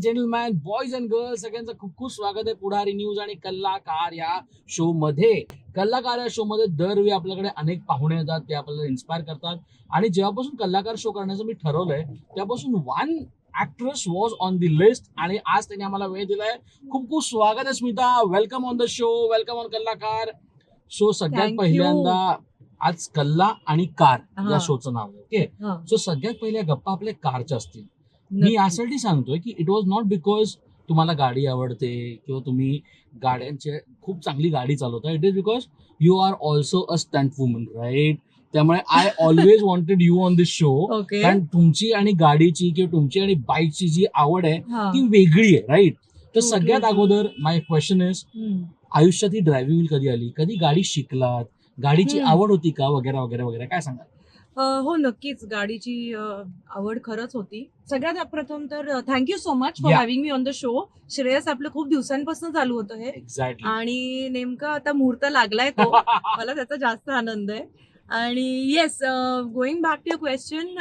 Gentleman, boys and girls, सगळ्यांचं खूप खूप स्वागत आहे पुढारी न्यूज आणि कल्लाकार या शो मध्ये. कल्लाकार या शो मध्ये दरवेळी आपल्याकडे अनेक पाहुणे येतात, ते आपल्याला इन्स्पायर करतात. आणि जेव्हापासून कल्लाकार शो करण्याचं मी ठरवलंय तेव्हापासून one actress was on the list आणि आज त्यांनी आम्हाला वेळ दिलाय. खूप खूप स्वागत आहे Smita. Welcome on the show, welcome on Kallakar show. सगळ्यात Thank पहिल्यांदा आज कल्ला आणि कार या हा. शोचं नाव आहे. ओके, हा, सो सगळ्यात पहिल्या गप्पा आपल्या कारच्या असतील. मी नक्की. यासाठी सांगतोय की इट वॉज नॉट बिकॉज तुम्हाला गाडी आवडते किंवा तुम्ही गाड्यांचे खूप चांगली गाडी चालवता. It is because you are also a stunt woman, right? त्यामुळे I always wanted you on this show. Okay. कारण तुमची आणि गाडीची किंवा तुमची आणि बाईकची जी आवड आहे हा. ती वेगळी आहे, राईट? तर True, सगळ्यात true, true. अगोदर माय क्वेश्चन इज, हम्म. आयुष्यात ही ड्रायव्हिंग कधी आली? कधी गाडी शिकलात? गाडीची हम्म. आवड होती का? वगैरे वगैरे वगैरे, काय सांगा? हो, नक्कीच गाडीची आवड खरंच होती. सगळ्यात प्रथम तर thank you so much for Yeah. Having me on the show. Shreyas आपलं खूप दिवसांपासून चालू होतं हे एक्झॅक्टली. आणि नेमका आता मुहूर्त लागलाय तो. मला त्याचा जास्त आनंद आहे. आणि yes, going back to question,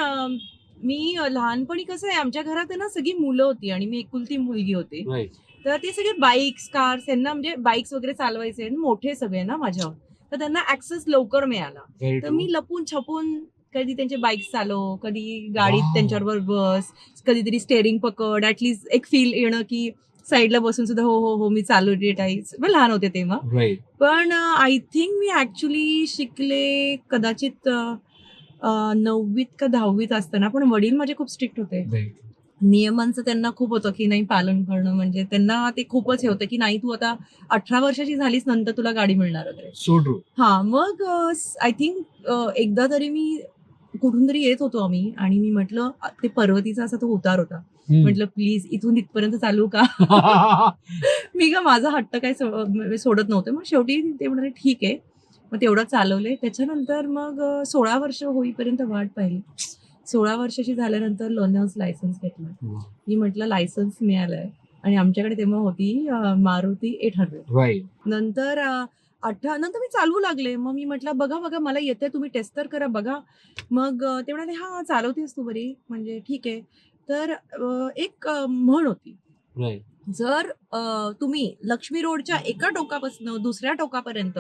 मी लहानपणी कसं आहे, आमच्या घरात आहे ना सगळी मुलं होती आणि मी एकुलती मुलगी होती. राईट. तर ते सगळे बाईक्स, कार्स, यांना म्हणजे बाईक्स वगैरे चालवायचे आणि मोठे सगळे ना माझ्यावर, तर त्यांना ऍक्सेस लवकर मिळाला. व्हेरी तर ट्रू. मी लपून छपून कधी त्यांचे बाईक्स चालव, कधी गाडीत Wow. त्यांच्याबरोबर बस, कधीतरी स्टेअरिंग पकड, ऍटलीस्ट एक फील येणं की साईडला बसून सुद्धा हो हो हो मी चालवते टाईप्स. लहान होते तेव्हा. राईट. पण आय थिंक मी ऍक्च्युली शिकले कदाचित 9वीत का 10वीत असताना. पण वडील माझे खूप स्ट्रिक्ट होते. राईट. नियमांचं त्यांना खूप होतं की नाही पालन करणं, म्हणजे त्यांना ते खूपच हे होतं की नाही तू आता 18 वर्षाची झालीस नंतर तुला गाडी मिळणार वगैरे. So true. हा, मग आय थिंक एकदा तरी मी कुठून तरी येत होतो आम्ही आणि मी म्हटलं ते पर्वतीचा असा तो उतार होता. म्हटलं प्लीज इथून इथपर्यंत चालू का? मी का माझा हट्ट काय सोडत नव्हते. मग शेवटी ते म्हणाले ठीक आहे. मग तेवढं चालवले. त्याच्यानंतर मग 16 वर्ष होईपर्यंत वाट पाहिली. 16 वर्षाची झाल्यानंतर लर्नर्स लायसन्स घेतलं. मी म्हटलं लायसन्स मिळालंय आणि आमच्याकडे तेव्हा होती मारुती 800. राईट. नंतर नंतर मी चालवू लागले. मग मी म्हटलं बघा बघा मला येते, तुम्ही टेस्ट तर करा बघा. मग ते म्हणाले हा चालवतेस तू बरी, म्हणजे ठीक आहे. तर एक म्हण होती, राईट. जर तुम्ही लक्ष्मी रोडच्या एका टोकापासून दुसऱ्या टोकापर्यंत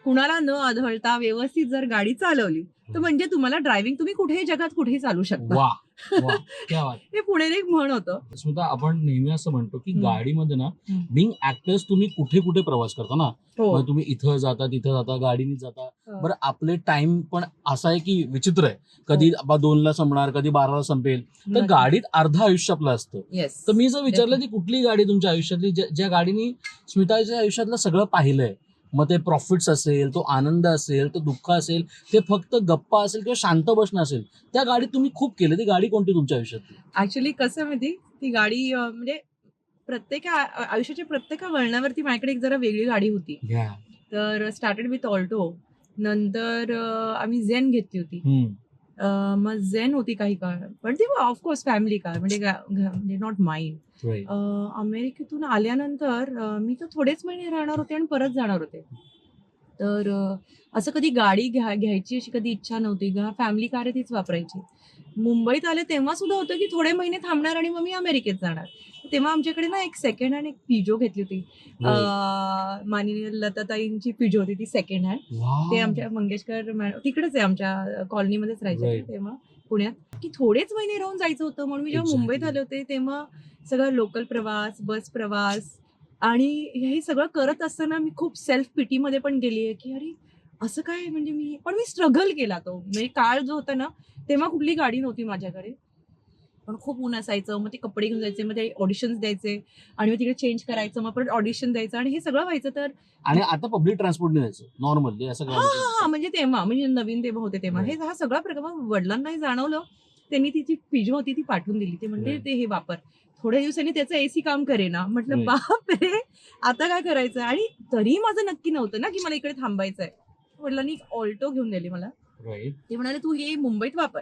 कुणाला न आढळता व्यवस्थित जर गाडी चालवली तर म्हणजे तुम्हाला ड्रायव्हिंग तुम्ही कुठेही जगात कुठेही चालू शकता. वा वा, क्या बात. हे पुणेरी एक म्हण होतं. स्मिता, आपण नेहमी असं म्हणतो की हम्म. गाडीमध्ये ना, हम्म. बिंग ऍक्टर्स तुम्ही कुठे कुठे प्रवास करता ना. हो. मग तुम्ही इथं जाता तिथं जाता गाडीने जाता. बरं, आपले टाइम पण असा आहे की विचित्र आहे. कधी 2ला संपणार, कधी 12ला संपेल. तर नक्की. गाडीत अर्धा आयुष्य आपलं असतं. येस. तर मी जर विचारलं की कुठली गाडी तुमच्या आयुष्यातली ज्या गाडीने स्मिताच्या आयुष्यातलं सगळं पाहिलंय, मग ते प्रॉफिट्स असेल, तो आनंद असेल, तो दुःख असेल, ते फक्त गप्पा असेल किंवा शांत बसणं असेल, त्या गाडीत तुम्ही खूप केलं, ती गाडी कोणती तुमच्या आयुष्यातली? ऍक्च्युली कसं माहिती, ती गाडी म्हणजे प्रत्येक आयुष्याच्या प्रत्येक वळणावरती माझ्याकडे एक जरा वेगळी गाडी होती. तर स्टार्टेड विथ ऑल्टो, नंतर आम्ही झेन घेतली होती. मग झेन होती काही काळ, पण ती ऑफकोर्स फॅमिली कार, म्हणजे नॉट माइंड. अमेरिकेतून आल्यानंतर मी तर थोडेच महिने राहणार होते आणि परत जाणार होते. तर असं कधी गाडी घ्यायची अशी कधी इच्छा नव्हती. फॅमिली कार आहे तीच वापरायची. मुंबईत आले तेव्हा सुद्धा होतं की थोडे महिने थांबणार आणि मग मी अमेरिकेत जाणार. तेव्हा आमच्याकडे ना एक सेकंड हँड एक पिजो घेतली होती. माननीय लताताईंची पिजो होती ती सेकंड हँड. ते आमच्या मंगेशकर तिकडेच आहे, आमच्या कॉलनीमध्येच राहायचे तेव्हा पुण्यात, की थोडेच महिने राहून जायचं होतं. म्हणून मी जेव्हा मुंबईत आले होते तेव्हा सगळं लोकल प्रवास, बस प्रवास आणि हे सगळं करत असताना मी खूप सेल्फ पिटीमध्ये पण गेली आहे की अरे असं काय, म्हणजे मी स्ट्रगल केला तो. म्हणजे काळ जो होता ना तेव्हा कुठली गाडी नव्हती माझ्याकडे, पण खूप ऊन असायचं. मग ते कपडे घेऊन जायचे, मग ते ऑडिशन्स द्यायचे आणि मग तिकडे चेंज करायचं, मग परत ऑडिशन द्यायचं आणि हे सगळं व्हायचं. तर आणि आता पब्लिक ट्रान्सपोर्टने जायचं नॉर्मल असं हा, म्हणजे तेव्हा म्हणजे नवीन तेव्हा होते तेव्हा हे हा सगळा प्रकार वडिलांनाही जाणवलं. त्यांनी तिची पिजो होती ती पाठवून दिली. ते म्हणते ते हे वापर. थोड्या दिवसांनी त्याचं एसी काम करेना. म्हटलं बाप रे, आता काय करायचं. आणि तरी माझं नक्की नव्हतं ना की मला इकडे थांबायचंय. वडिलांनी एक ऑल्टो घेऊन दिली मला. ते म्हणाले तू हे मुंबईत वापर.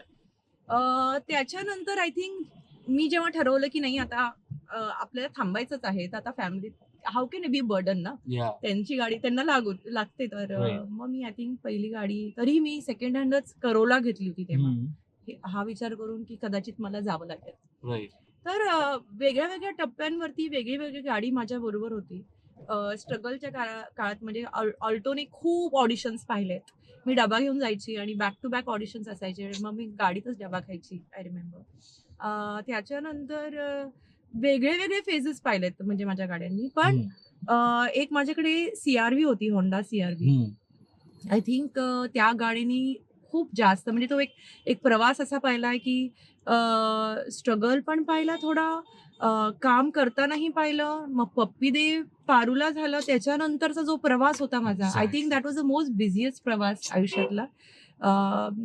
त्याच्यानंतर आय थिंक मी जेव्हा ठरवलं की नाही आता आपल्याला थांबायचंच आहे, तर आता family how can be burden ना, त्यांची गाडी त्यांना लागते. तर मग मी आय थिंक पहिली गाडी तरी मी सेकंड हँडच करोला घेतली होती तेव्हा, हा विचार करून की कदाचित मला जावं लागेल. तर वेगळ्या वेगळ्या टप्प्यांवरती वेगळी वेगळी गाडी माझ्या बरोबर होती. स्ट्रगलच्या काळात म्हणजे ऑल्टोने खूप ऑडिशन्स पाहिलेत. मी डबा घेऊन जायची आणि बॅक टू बॅक ऑडिशन्स असायचे आणि मग मी गाडीतच डबा खायची. I remember. त्याच्यानंतर वेगळे वेगळे फेजेस पाहिलेत म्हणजे माझ्या गाड्यांनी. पण एक माझ्याकडे CR-V होती, होंडा CR-V. आय थिंक त्या गाडीनी खूप जास्त म्हणजे तो एक एक प्रवास असा पाहिलाय की स्ट्रगल पण पाहिला थोडा, काम करतानाही पाहिलं, मग पप्पी दे पारूला झालं, त्याच्यानंतरचा जो प्रवास होता माझा, I think that was the most busiest प्रवास आयुष्यातला.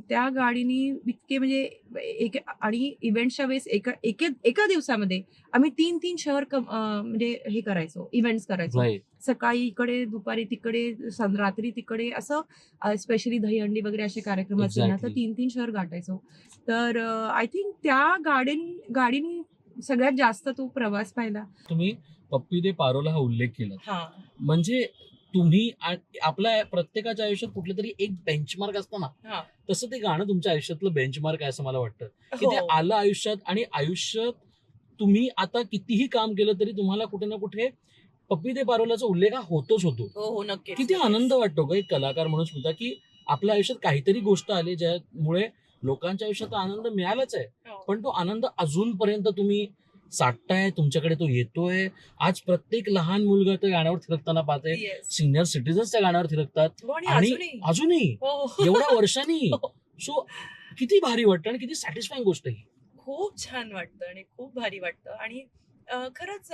त्या गाडीनी इतके म्हणजे आणि इव्हेंट्सच्या वेळेस एका दिवसामध्ये आम्ही 3-3 शहर म्हणजे हे करायचो, इव्हेंट्स करायचो. सकाळी इकडे, दुपारी तिकडे, रात्री तिकडे, असं स्पेशली दहीहंडी वगैरे असे कार्यक्रम असतील ना, तर 3-3 शहर गाठायचो. तर आय थिंक त्या गाडीनी सगळ्यात जास्त तो प्रवास पाहिला. तुम्ही पप्पी दे पारोला हा उल्लेख केला, हा, म्हणजे तुम्ही आपल्या प्रत्येकाच्या आयुष्यात कुठलं तरी एक बेंचमार्क असतं ना, हा. तसं ते गाणं तुमच्या आयुष्यातलं बेंचमार्क आहे असं मला वाटतं की ते हो. आलं आयुष्यात. आणि आयुष्यात तुम्ही आता कितीही काम केलं तरी तुम्हाला कुठे ना कुठे पप्पी दे पारोलाचा उल्लेख हा होतोच होतो. हो, नक्कीच. किती आनंद वाटतो का एक कलाकार म्हणून सुद्धा की आपल्या आयुष्यात काहीतरी गोष्ट आली ज्यामुळे लोकांच्या आयुष्यात आनंद मिळालाच आहे, हो. पण तो आनंद अजूनपर्यंत तुम्ही साठताय, तुमच्याकडे तो येतोय. आज प्रत्येक लहान मुलगा त्या गाण्यावर थिरकताना पाहते, Yes. सिनियर सिटीजन्स त्या गाण्यावर थिरकतात हो, आणि आणि अजूनही. अजूनही हो. एवढ्या वर्षांनी. हो. सो किती भारी वाटतं आणि किती सॅटिस्फाईंग गोष्ट ही. खूप छान वाटतं आणि खूप भारी वाटतं. आणि खरंच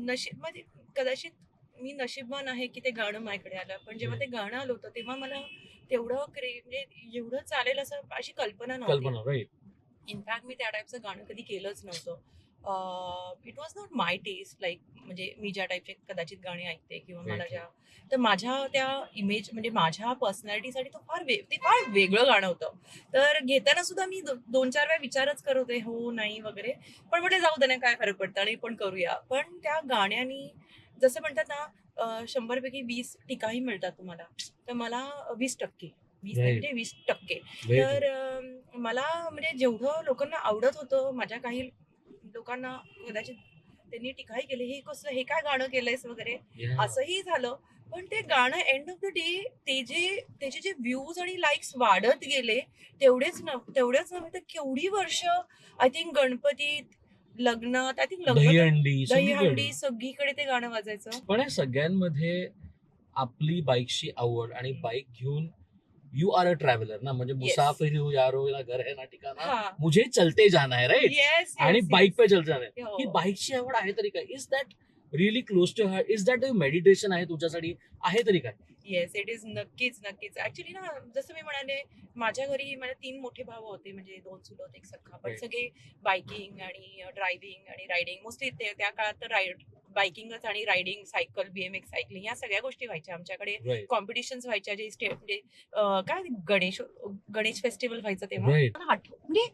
नशीब म्हणजे कदाचित मी नशीबवान आहे की ते गाणं माझ्याकडे आलं. पण जेव्हा ते गाणं आलं होतं तेव्हा मला तेवढं म्हणजे एवढं चालेल असं अशी कल्पना नव्हती. राईट. इनफॅक्ट मी त्या टाईपचं गाणं कधी केलंच नव्हतं. It was not my taste, like म्हणजे मी ज्या टाईपचे कदाचित गाणी ऐकते किंवा मला Right. तर माझ्या त्या इमेज म्हणजे माझ्या पर्सनॅलिटीसाठी तो ते फार वेगळं गाणं होतं. तर घेताना सुद्धा मी 2-4 वेळा विचारच करत होते, हो नाही वगैरे. पण म्हटलं जाऊ दे ना, काय फरक पडतं आणि पण करूया. पण त्या गाण्यानी जसं म्हणतात ना, 100 पैकी 20 टीकाही मिळतात तुम्हाला, तर मला 20% 20 Right. म्हणजे 20%. Very तर मला म्हणजे जेवढं लोकांना आवडत होतं, माझ्या काही लोकांना कदाचित त्यांनी टीकाही केली, हे कसं, हे काय गाणं केलंयस वगैरे, Yeah. असंही झालं. पण ते गाणं एंड ऑफ द डे त्याचे जे व्ह्यूज आणि लाईक्स वाढत गेले, तेवढेच नव्हे तर केवढी वर्ष, आय थिंक गणपतीत, लग्नात, आय थिंक दहीहंडी सगळीकडे ते गाणं वाजायचं. पण या सगळ्यांमध्ये आपली बाईकची आवड आणि बाईक घेऊन यू आर अ ट्रॅव्हलर ना, म्हणजे मुसाफिर हूं यारो ना घर है ना ठिकाणा, हा. मुझे चलते जाना है, राईट. येस, आणि बाईक पे चलते जाना है. हो. ही बाईकची आवड आहे तरी काय? Is that really close to heart? Is that meditation आहे तुझ्यासाठी? आहे तरी काय? Yes, it is. नक्कीच. ऍक्च्युली ना, जसं मी म्हणाले, माझ्या घरी माझे 3 मोठे भाऊ होते, म्हणजे 2 चुलत 1 सख्खा. पण Right. सगळे बायकिंग आणि ड्रायव्हिंग आणि रायडिंग मोस्टली त्या काळात तर बायकिंगच आणि रायडिंग, सायकल, BMX सायकलिंग या सगळ्या गोष्टी व्हायच्या आमच्याकडे. Right. कॉम्पिटिशन्स व्हायच्या, जे म्हणजे काय गणेश फेस्टिवल व्हायचं तेव्हा. Right. म्हणजे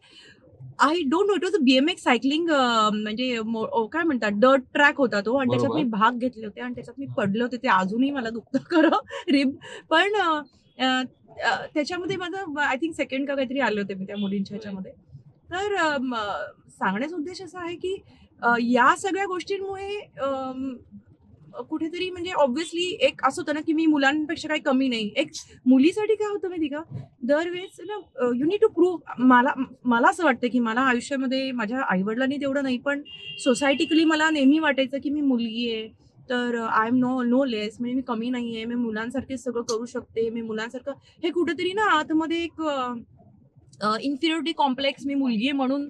I don't know, it was a BMX cycling, म्हणजे काय म्हणतात, डर्ट ट्रॅक होता तो, आणि त्याच्यात बरोबर. मी भाग घेतले होते आणि त्याच्यात मी पडले होते. ते अजूनही मला दुखतं खरं, रिब. पण त्याच्यामध्ये माझं आय थिंक सेकंड का काहीतरी आले होते मी त्या मुलींच्या ह्याच्यामध्ये. तर सांगण्याचा उद्देश असा आहे की या सगळ्या गोष्टींमुळे कुठेतरी म्हणजे ऑब्व्हियसली एक असं होतं ना की मी मुलांपेक्षा काही कमी नाही. एक मुलीसाठी काय होतं माहिती का, दरवेळेस ना यू नीड टू प्रूव्ह. मला असं वाटतं की मला आयुष्यामध्ये माझ्या आईवडिलांनी तेवढं नाही, पण सोसायटिकली मला नेहमी वाटायचं की मी मुलगी आहे, तर आय एम नो लेस, म्हणजे मी कमी नाही आहे, मी मुलांसारखे सगळं करू शकते, मी मुलांसारखं. हे कुठेतरी ना आतमध्ये एक इन्फिरियरिटी कॉम्प्लेक्स, मी मुलगी आहे म्हणून,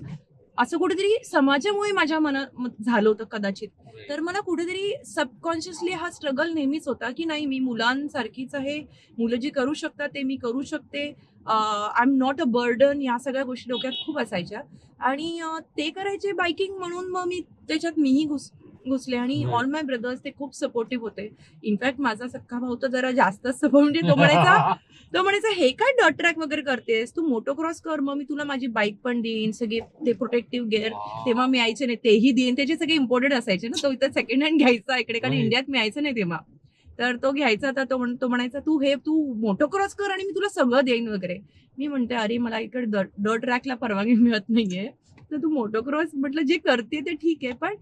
असं कुठेतरी समाजामुळे माझ्या मनात झालं होतं कदाचित. तर मला कुठेतरी सबकॉन्शियसली हा स्ट्रगल नेहमीच होता की नाही, मी मुलांसारखीच आहे, मुलं जी करू शकतात ते मी करू शकते, I am not a burden. या सगळ्या गोष्टी डोक्यात खूप असायच्या आणि ते करायचे बायकिंग म्हणून. मग मी त्याच्यात मीही घुसले आणि ऑल माय ब्रदर्स ते खूप सपोर्टिव्ह होते. इनफॅक्ट माझा सख्खा भाऊ तर जरा जास्तच सपोर्ट, म्हणजे तो म्हणायचा हे काय डर्ट ट्रॅक वगैरे करतेस, तू मोटोक्रॉस कर, मग मी तुला माझी बाईक पण देईन, सगळे ते प्रोटेक्टिव्ह गिअर तेव्हा मिळायचे नाही, तेही देईन. त्याचे सगळे इम्पोर्टेड असायचे ना, तो इथं सेकंड हँड घ्यायचा इकडे, कारण इंडियात मिळायचं नाही तेव्हा. तर तो घ्यायचा. तर तो म्हणायचा तू मोटोक्रॉस कर आणि मी तुला सगळं देईन वगैरे. मी म्हणते अरे मला इकडे डर्ट ट्रॅकला परवानगी मिळत नाहीये, तर तू मोटोक्रॉस म्हटलं जे करते ते ठीक आहे, पण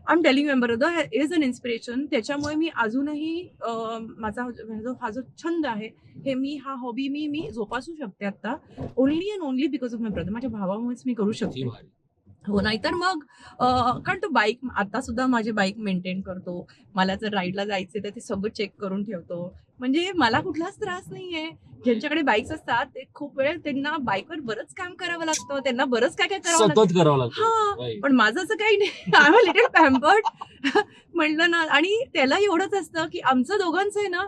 I am telling member is an inspiration. त्याच्यामुळे मी अजूनही माझा हा जो छंद आहे, हा हॉबी मी जोपासू शकते आता, only and only because of my brother. माझ्या भावामुळेच मी करू शकते. हो, नाहीतर मग कारण तो बाईक आता सुद्धा माझी बाईक मेंटेन करतो. मला जर राईडला जायचं तर ते सगळं चेक करून ठेवतो. म्हणजे मला कुठलाच त्रास नाहीये. ज्यांच्याकडे बाईक्स असतात ते खूप वेळ त्यांना बाईकवर बरंच काम करावं लागतं. त्यांना बरंच काय काय करावं लागतं. सतत करावं लागतं. हां, पण माझं असं काही नाही. I am a little pampered म्हटलं ना. आणि त्याला एवढंच असतं की आमचं दोघांचं आहे ना,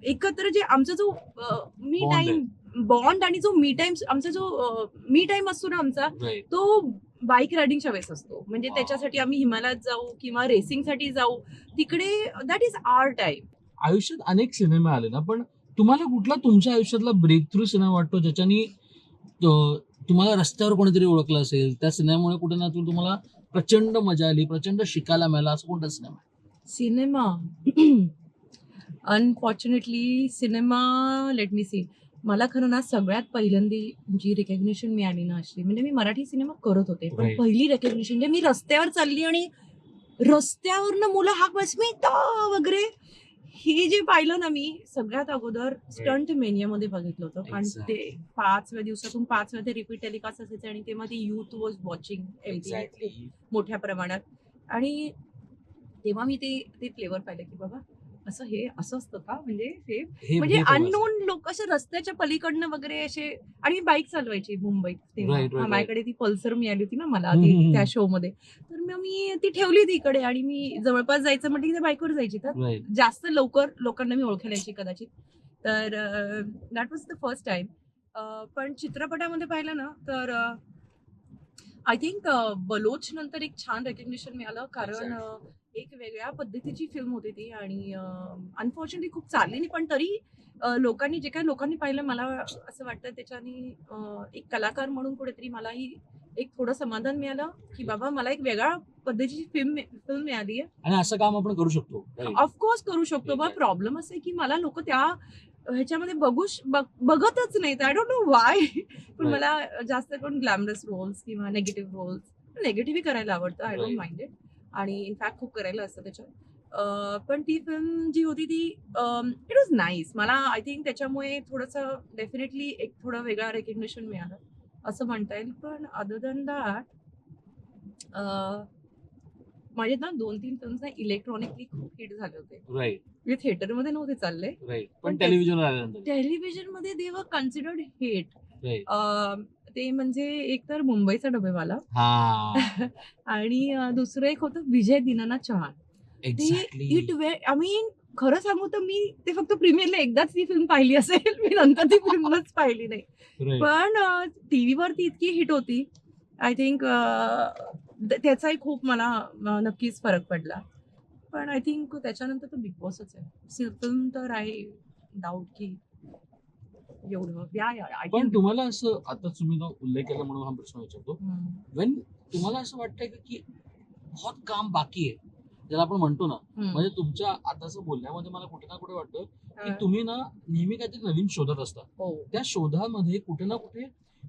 एकत्र जे आमचा जो मी Bond आहे. टाईम बॉन्ड आणि जो मी टाइम आमचा जो मी टाइम असतो ना आमचा, तो बाईक रायडिंगच्या वेळेस असतो. म्हणजे Wow. त्याच्यासाठी आम्ही हिमालयात जाऊ किंवा रेसिंगसाठी जाऊ, तिकडे दॅट इज आवर टाइम. आयुष्यात अनेक सिनेमे आले ना, पण तुम्हाला कुठला तुमच्या आयुष्यातला ब्रेक थ्रू सिनेमा वाटतो ज्याच्यानी तुम्हाला रस्त्यावर कोणीतरी ओळखलं असेल, त्या सिनेमामुळे कुठे ना कुठे तुम्हाला प्रचंड मजा आली, प्रचंड शिकायला मिळालं, असं कोणता सिनेमा आहे? Cinema unfortunately cinema, let me see. मला खरं ना सगळ्यात पहिल्यांदी जी रिकग्निशन मिळाली ना अशी, म्हणजे मी मराठी सिनेमा करत होते, पण Right. पहिली रिकग्निशन म्हणजे मी रस्त्यावर चालली आणि रस्त्यावरनं मुलं हाक स्मिता वगैरे, हे जे पाहिलं ना मी सगळ्यात अगोदर स्टंट मेनियामध्ये बघितलं होतं. कारण Exactly. ते 5 दिवसातून 5 वेळा ते रिपीट टेलिकास्ट असायचे आणि तेव्हा ती युथ वॉज वॉचिंग Exactly. मोठ्या प्रमाणात. आणि तेव्हा मी ते फ्लेवर पाहिलं की बाबा हे असं असतं का, म्हणजे म्हणजे अननोन लोक असे रस्त्याच्या पलीकडनं वगैरे असे. आणि मी बाईक चालवायची मुंबईत तेव्हा. Right, right, माझ्याकडे ती पल्सर मिळाली होती ना मला हम्म. त्या शो मध्ये. तर मग मी ती ठेवली तिकडे आणि मी जवळपास जायचं म्हटलं की त्या बाईकवर जायची. तर Right. जास्त लवकर लोकांना मी ओळखायला यायची कदाचित. तर that was the first time. पण चित्रपटामध्ये पाहिलं ना तर आय थिंक बलोच नंतर एक छान रेकग्निशन मिळालं. कारण एक वेगळ्या पद्धतीची फिल्म होती ती आणि अनफॉर्च्युनेटली खूप चालली नाही, पण तरी लोकांनी जे काही लोकांनी पाहिलं, मला असं वाटतं त्याच्यानी एक कलाकार म्हणून कुठेतरी मलाही एक थोडं समाधान मिळालं की बाबा मला एक वेगळ्या पद्धतीची फिल्म मिळाली आहे. आणि असं काम आपण करू शकतो. Right. ऑफकोर्स करू शकतो. बा प्रॉब्लेम असं आहे की मला लोक त्या ह्याच्यामध्ये बघतच नाहीत. I don't know Y. पण Right. मला जास्त करून ग्लॅमरस रोल्स किंवा नेगेटिव्ह रोल्स, नेगेटिव्ह करायला आवडतं. I don't Right. Mind it. आणि इनफॅक्ट खूप करायला असतं त्याच्यात. पण ती फिल्म जी होती ती इट वॉज नाईस. मला आय थिंक त्याच्यामुळे थोडंसं डेफिनेटली एक थोडं वेगळं रेकग्निशन मिळालं असं म्हणता येईल. पण अदर दॅन दॅट माझे ना 2-3 फिल्म्स ना इलेक्ट्रॉनिकली खूप हिट झाले होते. Right. म्हणजे थिएटरमध्ये नव्हते चालले, Right. पण पण टेलिव्हिजनवर आल्यानंतर. टेलिव्हिजनमध्ये दे वर कन्सिडर्ड हिट. Right. ते म्हणजे एक तर मुंबईचा डबेवाला हा. आणि दुसरं एक होतं Vijay Dinanath Chavan. Exactly. It way I mean खरं सांगू तर मी ते फक्त प्रीमियरला एकदाच ती फिल्म पाहिली असेल. मी नंतर ती फिल्मच पाहिली नाही. Right. पण टीव्हीवरती इतकी हिट होती. आय थिंक त्याचाही खूप मला नक्कीच फरक पडला. पण आय थिंक त्याच्यानंतर तो बिग बॉसच आहे. फिल्म तर आहे डाऊट की एवढं पण तुम्हाला असं आता तुम्ही तो उल्लेख केला म्हणून हा प्रश्न विचारतो. वेन तुम्हाला असं वाटतंय की बहुत काम बाकी आहे ज्याला आपण म्हणतो ना, म्हणजे तुमच्या आताचं बोलण्यामध्ये मला कुठे ना कुठे वाटतं की तुम्ही ना नेहमी काहीतरी नवीन शोधत असता. त्या शोधामध्ये कुठे ना कुठे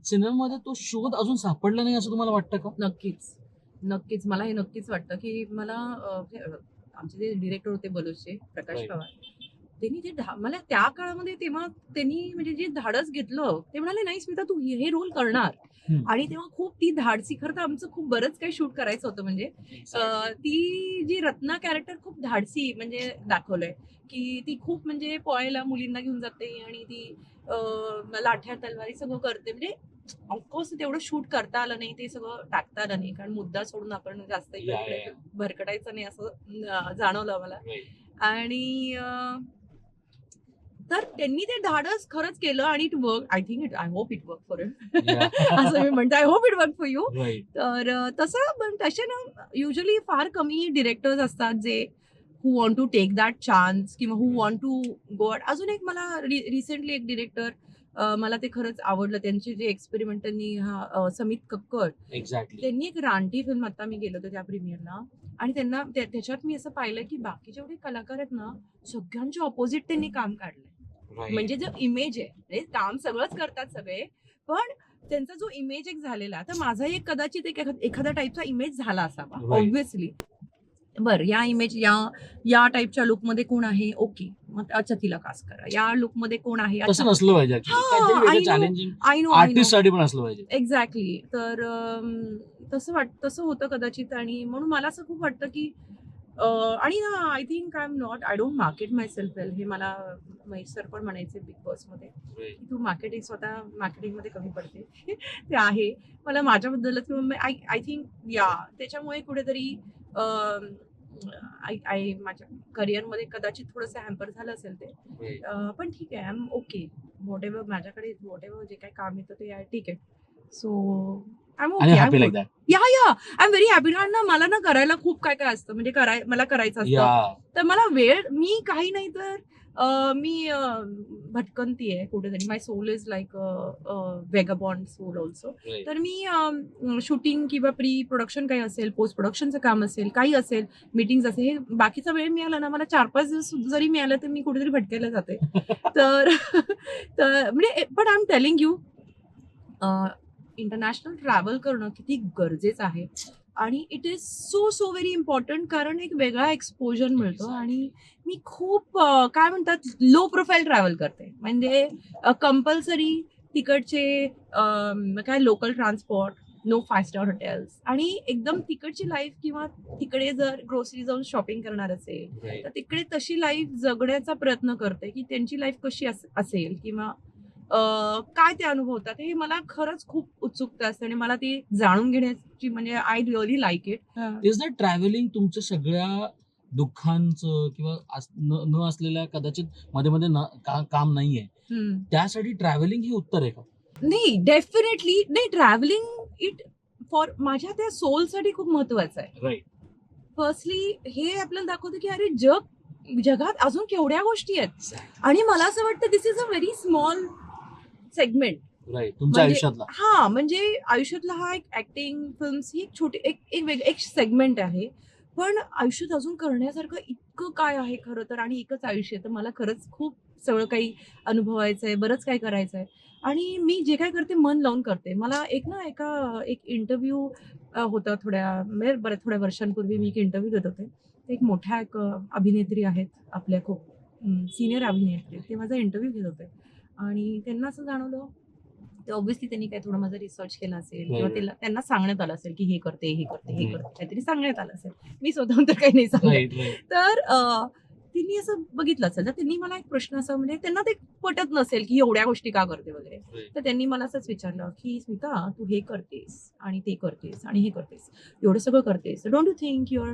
सिनेमामध्ये तो शोध अजून सापडला नाही असं तुम्हाला वाटतं का? नक्कीच मला हे नक्कीच वाटतं की मला आमचे जे डिरेक्टर होते बलोचचे प्रकाश Right. पवार, त्यांनी ते मला त्या काळामध्ये तेव्हा त्यांनी म्हणजे जे धाडस घेतलं ते म्हणाले नाही स्मिता तू हे रोल करणार. आणि तेव्हा खूप ती धाडसी, खरं तर आमचं खूप बरंच काही शूट करायचं होतं. म्हणजे ती जी रत्ना कॅरेक्टर खूप धाडसी म्हणजे दाखवलंय की ती खूप म्हणजे पोहायला मुलींना घेऊन जाते आणि ती लाठ्या तलवारी सगळं करते. म्हणजे ऑफकोर्स तेवढं शूट करता आलं नाही, ते सगळं टाकता आलं नाही, कारण मुद्दा सोडून आपण जास्त भरकटायचं नाही असं जाणवलं मला. आणि तर त्यांनी ते धाडस खरंच केलं आणि it work. I think I hope it work for असं मी म्हणते. I hope it work for you. तर तसं तसे ना युजली फार कमी डिरेक्टर्स असतात जे who want to take that chance किंवा हू वॉन्ट टू गो. अजून एक मला रिसेंटली एक डिरेक्टर मला ते खरंच आवडलं. त्यांचे जे एक्सपेरिमेंट त्यांनी समित कक्कड, त्यांनी एक रानटी फिल्म आता मी गेलो होतो त्या प्रीमियरला आणि त्यांना त्याच्यात मी असं पाहिलं की बाकी जेवढे कलाकार आहेत ना सगळ्यांच्या ऑपोजिट त्यांनी काम काढलंय. म्हणजे जो इमेज आहे काम सगळंच करतात सगळे, पण त्यांचा जो इमेज एक झालेला, तर माझा एक कदाचित एक एखादा टाईपचा इमेज झाला असावा Right. ऑब्व्हियसली. बरं, या इमेज या टाईपच्या लुकमध्ये कोण आहे, ओके, मग अच्छा तिला कास्ट करा. या लुकमध्ये कोण आहे, तसं नसलं पाहिजे actually. हा, काहीतरी I वेगळं know, challenging I know. Artist साठी पण असलं पाहिजे. एक्झॅक्टली. तर तसं होतं कदाचित, आणि म्हणून मला असं खूप वाटतं की आणि ना I think I don't market myself well. हे मला महेश सर पण म्हणायचे बिग बॉस मध्ये, Right. की तू स्वतः मार्केटिंग मध्ये कमी पडते. ते आहे मला माझ्याबद्दलच, किंवा आय थिंक त्याच्यामुळे कुठेतरी माझ्या करिअरमध्ये कदाचित थोडंसं हॅम्पर झालं असेल ते. Right. पण ठीक आहे, आय एम ओके. व्हॉट माझ्याकडे जे काही काम येतं ते आहे, ठीक आहे. सो आय एम आणि okay. Happy like that. I am very happy. कारण ना मला ना करायला खूप काय काय असतं, म्हणजे मला करायचं असतं. या तर मला वेळ, मी काही नाही तर मी भटकंती आहे कुठेतरी. My soul is like vagabond soul also. Right. तर मी शूटिंग किंवा प्री प्रोडक्शन काही असेल, पोस्ट प्रोडक्शनचं काम असेल, काही असेल, मीटिंग्स असेल, हे बाकीचा वेळ मिळाला ना, मला 4-5 दिवस जरी मिळालं तर मी कुठेतरी भटकायला जाते. तर म्हणजे but I am telling you, international travel करणं किती गरजेचं आहे, आणि it is so very important. कारण एक वेगळा एक्सपोजर मिळतो, आणि मी खूप काय म्हणतात लो प्रोफाईल ट्रॅव्हल करते. म्हणजे कंपल्सरी तिकडचे काय local transport, no 5 star hotels, आणि एकदम तिकडची लाईफ, किंवा तिकडे जर ग्रोसरी जाऊन शॉपिंग करणार असेल Right. तर तिकडे तशी लाईफ जगण्याचा प्रयत्न करते, की त्यांची लाईफ कशी असेल, किंवा काय ते अनुभवतात, हे मला खरंच खूप उत्सुकता असते, आणि मला ते जाणून घेण्याची, म्हणजे आय रिअली लाईक इट. तेच ना, ट्रॅव्हलिंग तुमच्या सगळ्या दुःखांचं किंवा न असलेल्या कदाचित मध्ये मध्ये काम नाहीये, त्यासाठी ट्रॅव्हलिंग ही उत्तर आहे का? नाही, डेफिनेटली नाही. ट्रॅव्हलिंग इट फॉर माझ्या त्या सोलसाठी खूप महत्वाचं आहे. राईट. फर्स्टली हे आपल्याला दाखवतं की अरे जगात अजून केवढ्या गोष्टी आहेत, आणि मला असं वाटतं this is a very small segment. Right. तुमच्या आयुष्यातला म्हणजे आयुष्यातला हा एक ऍक्टिंग, फिल्म्स ही एक छोटी एक सेगमेंट आहे, पण आयुष्यात अजून करण्यासारखं इतकं काय आहे खरं तर, आणि एकच आयुष्य. तर मला खरंच खूप सगळं काही अनुभवायचं आहे, बरंच काही करायचं आहे, आणि मी जे काय करते मन लावून करते. मला एक इंटरव्ह्यू होता थोड्या वर्षांपूर्वी. मी एक इंटरव्ह्यू देत होते. एक मोठ्या अभिनेत्री आहेत, आपल्या खूप सिनियर अभिनेत्री. ते माझा इंटरव्ह्यू घेत होते, आणि त्यांना असं जाणवलं, ते ऑब्व्हियसली त्यांनी काय थोडं माझा रिसर्च केला असेल, किंवा त्यांना सांगण्यात आलं असेल की हे करते काहीतरी सांगण्यात आलं असेल. मी स्वतःहून तर काही नाही सांगितलं. तर त्यांनी असं बघितलं असेल, तर त्यांनी मला एक प्रश्न असा, म्हणजे त्यांना ते पटत नसेल की एवढ्या गोष्टी का करते वगैरे. तर त्यांनी मला असंच विचारलं की स्मिता, तू हे करतेस आणि ते करतेस आणि हे करतेस, एवढं सगळं करतेस, don't you think your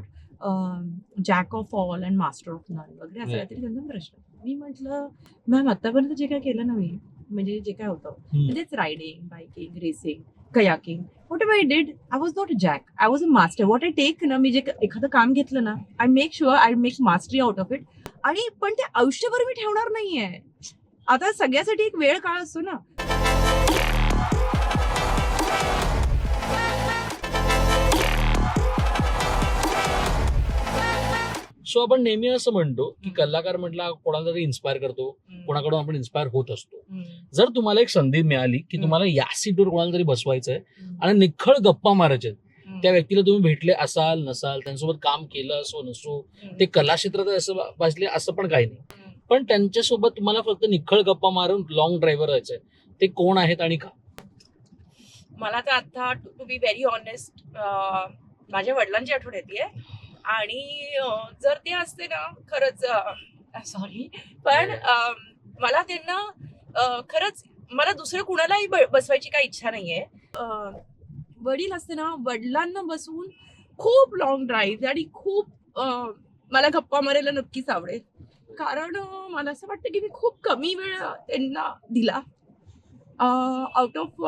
jack of all and master of none वगैरे, असं काहीतरी त्यांचा प्रश्न. मी म्हटलं, मॅम आतापर्यंत जे काय केलं ना मी, म्हणजे जे काय होतं म्हणजेच riding, biking, racing, kayaking, whatever I did, I was not a jack, I was a master. What I take ना, मी जे एखादं काम घेतलं ना, I make sure I make mastery out of it. आणि पण ते आयुष्यभर मी ठेवणार नाहीये. आता सगळ्यासाठी एक वेळ काळ असतो ना. सो आपण नेहमी असं म्हणतो की कलाकार म्हटला कोणाला तरी इन्स्पायर करतो, कोणाकडून आपण इन्स्पायर होत असतो. जर तुम्हाला एक संधी मिळाली की तुम्हाला या सीटवर कोणाला तरी बसवायचंय आणि निखळ गप्पा मारायचे, त्या व्यक्तीला तुम्ही भेटले असाल नसाल, त्यांच्यासोबत काम केलं असो नसो, ते कला क्षेत्रात असं वाचले असं पण काही नाही, पण त्यांच्यासोबत तुम्हाला फक्त निखळ गप्पा मारून लॉंग ड्राईव्हर जायचंय, ते कोण आहेत आणि का? मला तर आता टू बी व्हेरी ऑनेस्ट, माझ्या वडिलांची आठवण येते, आणि जर ते असते ना, खरंच सॉरी, पण मला त्यांना खरंच, मला दुसरं कुणालाही बसवायची काही इच्छा नाहीये. वडील असते ना, वडिलांना बसवून खूप लॉंग ड्राईव्ह आणि खूप मला गप्पा मारायला नक्कीच आवडेल. कारण मला असं वाटतं की मी खूप कमी वेळ त्यांना दिला. आउट ऑफ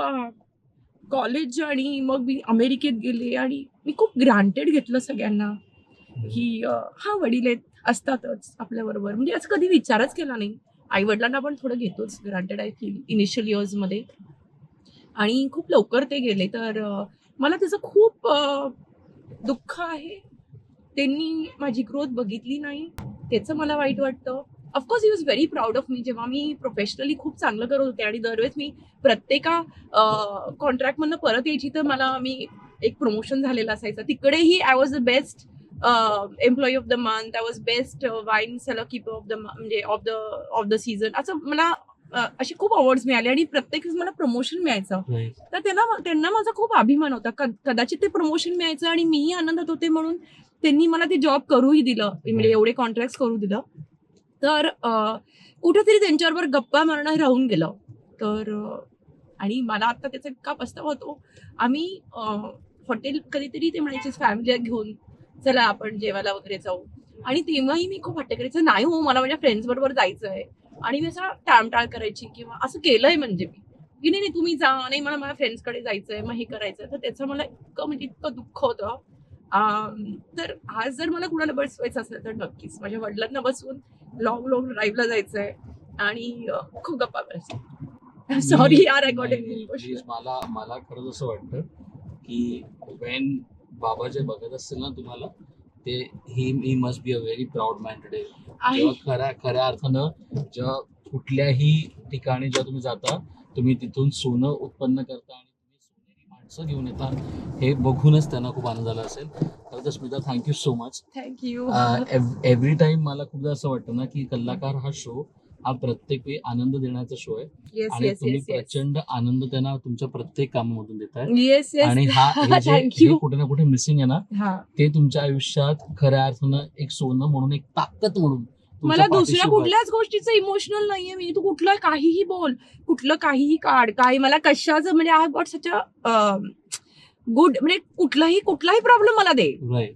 कॉलेज, आणि मग मी अमेरिकेत गेले, आणि मी खूप ग्रांटेड घेतलं सगळ्यांना की हा वडील असतातच आपल्याबरोबर, म्हणजे असं कधी विचारच केला नाही. आई वडिलांना पण थोडं घेतोच ग्रांटेड, आय फील, इनिशियल इयर्समध्ये, आणि खूप लवकर ते गेले. तर मला त्याचं खूप दुःख आहे. त्यांनी माझी ग्रोथ बघितली नाही, त्याचं मला वाईट वाटतं. Of course he was very proud of me. जेव्हा मी प्रोफेशनली खूप चांगलं करत होते आणि दरवेळेस मी प्रत्येका कॉन्ट्रॅक्टमधनं परत यायची तर मी एक प्रमोशन झालेलं असायचं. तिकडेही I was the best employee of the month, I was best wine seller keeper of the म्हणजे ऑफ द सीझन. असं मला असे खूप अवॉर्ड्स मिळाले आणि प्रत्येक वेळेस मला प्रमोशन मिळायचं. तर त्यांना माझा खूप अभिमान होता. कदाचित ते प्रमोशन मिळायचं आणि मीही आनंदात होते म्हणून त्यांनी मला ते जॉब करूही दिलं, म्हणजे एवढे कॉन्ट्रॅक्ट करू दिलं. तर कुठेतरी त्यांच्याबरोबर गप्पा मारणं राहून गेलं. तर आणि मला आता त्याचा इतका पस्तावा होतो. आम्ही हॉटेल कधीतरी ते म्हणायचे फॅमिली घेऊन चला आपण जेवायला वगैरे जाऊ, आणि तेव्हाही मी खूप हट्ट करायचं, नाही हो मला माझ्या फ्रेंड्स बरोबर जायचं आहे. आणि मी असं टाळमटाळ करायची किंवा असं केलंय म्हणजे मी की नाही तुम्ही जा, नाही मला माझ्या फ्रेंड्सकडे जायचंय, मग हे करायचं. तर त्याचं मला इतकं दुःख होतं. तर आज जर मला कुणाला बसवायचं असेल तर नक्कीच माझ्या वडिलांना बसवून लॉंग ड्राईव्हला जायचंय आणि खूप गप्पा करायचं. सॉरी यार, मला खरंच असं वाटतं की वेन बाबा जे बघत असतील ना तुम्हाला, ते he must be a very proud man today. जेव्हा खऱ्या अर्थानं जेव्हा कुठल्याही ठिकाणी जेव्हा तुम्ही जाता, तुम्ही तिथून सोनं उत्पन्न करता आणि तुम्ही सोनेरी माणसं घेऊन येता, हे बघूनच त्यांना खूप आनंद झाला असेल. तर Smita, thank you so much. Thank you. Every time मला खूपदा असं वाटतं ना की कलाकार हा शो हा प्रत्येक वेळी आनंद देण्याचा शो आहे आणि तुम्ही प्रचंड आनंद त्यांना तुमच्या प्रत्येक कामामधून देताय. आणि हे कुठे ना कुठे मिसिंग आहे ना, ते तुमच्या आयुष्यात खऱ्या अर्थानं एक सोनं म्हणून, एक ताकद म्हणून मला दुसऱ्या कुठल्याच गोष्टीचं इमोशनल नाहीये मी. तू कुठलं काहीही बोल, कुठलं काहीही काढ, काही मला कशाचं म्हणजे I got such a good, म्हणजे कुठलाही प्रॉब्लेम मला दे.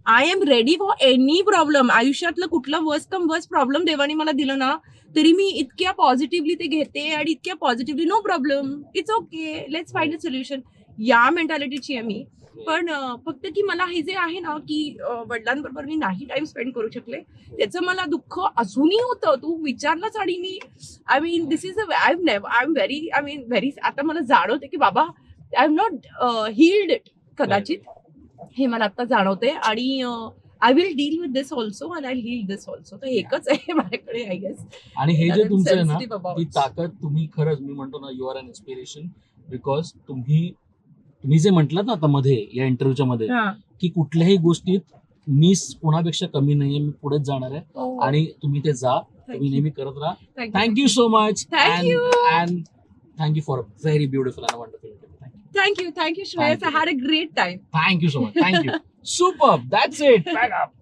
I am ready for any problem. आयुष्यातलं कुठलं वर्स्ट प्रॉब्लेम देवाने मला दिलं ना, तरी मी इतक्या पॉझिटिव्हली ते घेते आणि इतक्या positively no problem, it's okay, let's find a solution, या मेंटॅलिटीची आहे मी. पण फक्त की मला हे जे आहे ना की वडिलांबरोबर मी नाही टाइम स्पेंड करू शकले, त्याचं मला दुःख अजूनही होतं. तू विचारलंच आणि मी I mean this is I am very आता मला जाणवते की बाबा I am not healed it. कदाचित हे मला आता जाणवते आणि I will deal with this also and I heal this also. तर एकच आहे माझ्याकडे आय गेस. आणि हे जे तुमचं आहे ना, ती ताकद, तुम्ही खरंच, मी म्हणतो ना, you are an inspiration. Because तुम्ही जे म्हटलात ना आता मध्ये या इंटरव्ह्यूच्या मध्ये की कुठल्याही गोष्टीत मी कोणापेक्षा कमी नाहीये, मी पुढेच जाणार आहे आणि तुम्ही ते जा, तुम्ही नेहमी करत राहा. Thank you so much. And thank you for a very beautiful and wonderful interview. Thank you, Shreyas. I had a great time. Thank you so much. Thank you. Superb. That's it. Back up.